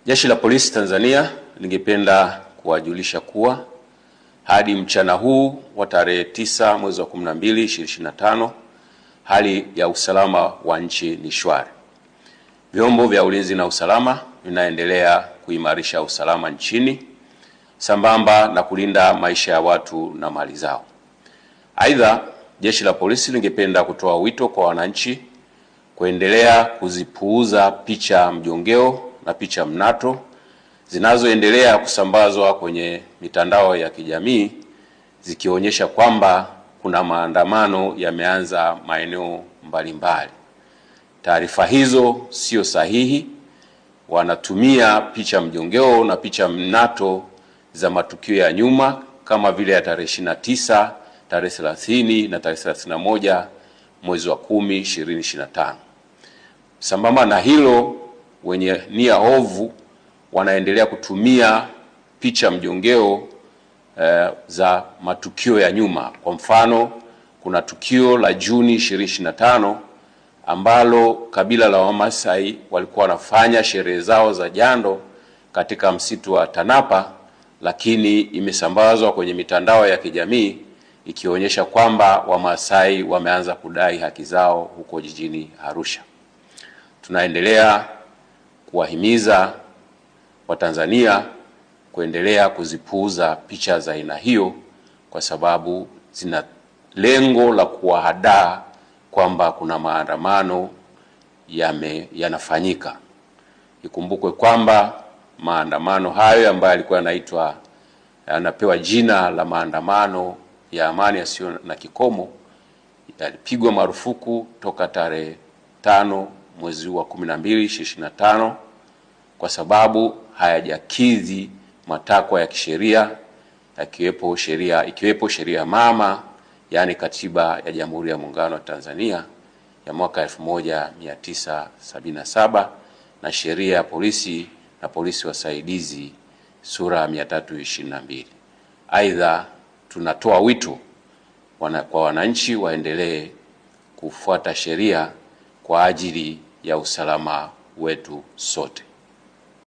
Jeshi la Polisi Tanzania lingependa kuwajulisha kuwa hadi mchana huu wa tarehe 9 mwezi wa 12 2025, hali ya usalama wa nchi ni shwari. Vyombo vya ulinzi na usalama vinaendelea kuimarisha usalama nchini sambamba na kulinda maisha ya watu na mali zao. Aidha, Jeshi la Polisi lingependa kutoa wito kwa wananchi kuendelea kuzipuuza picha mjongeo na picha mnato zinazoendelea kusambazwa kwenye mitandao ya kijamii zikionyesha kwamba kuna maandamano yameanza maeneo mbalimbali. Taarifa hizo sio sahihi. Wanatumia picha mjongeo na picha mnato za matukio ya nyuma kama vile ya tarehe 29, tarehe 30 na tarehe 31 mwezi wa 10 2025. Sambamba na hilo, wenye nia ovu wanaendelea kutumia picha mjongeo za matukio ya nyuma. Kwa mfano, kuna tukio la Juni 2025 ambalo kabila la Wamasai walikuwa wanafanya sherehe zao za jando katika msitu wa Tanapa, lakini imesambazwa kwenye mitandao ya kijamii ikionyesha kwamba Wamasai wameanza kudai haki zao huko jijini Arusha. Tunaendelea kuwahimiza Watanzania kuendelea kuzipuuza picha za aina hiyo kwa sababu zina lengo la kuwahadaa kwamba kuna maandamano yanafanyika. Ikumbukwe kwamba maandamano hayo ambayo yalikuwa yanapewa jina la maandamano ya amani yasiyo na kikomo yalipigwa marufuku toka tarehe 5 mwezi wa 12 2025 kwa sababu hayajakidhi matakwa ya kisheria ikiwepo sheria mama, yani Katiba ya Jamhuri ya Muungano wa Tanzania ya mwaka 1977 na sheria ya polisi na polisi wasaidizi sura 322. Aidha, tunatoa wito kwa wananchi waendelee kufuata sheria kwa ajili ya usalama wetu sote.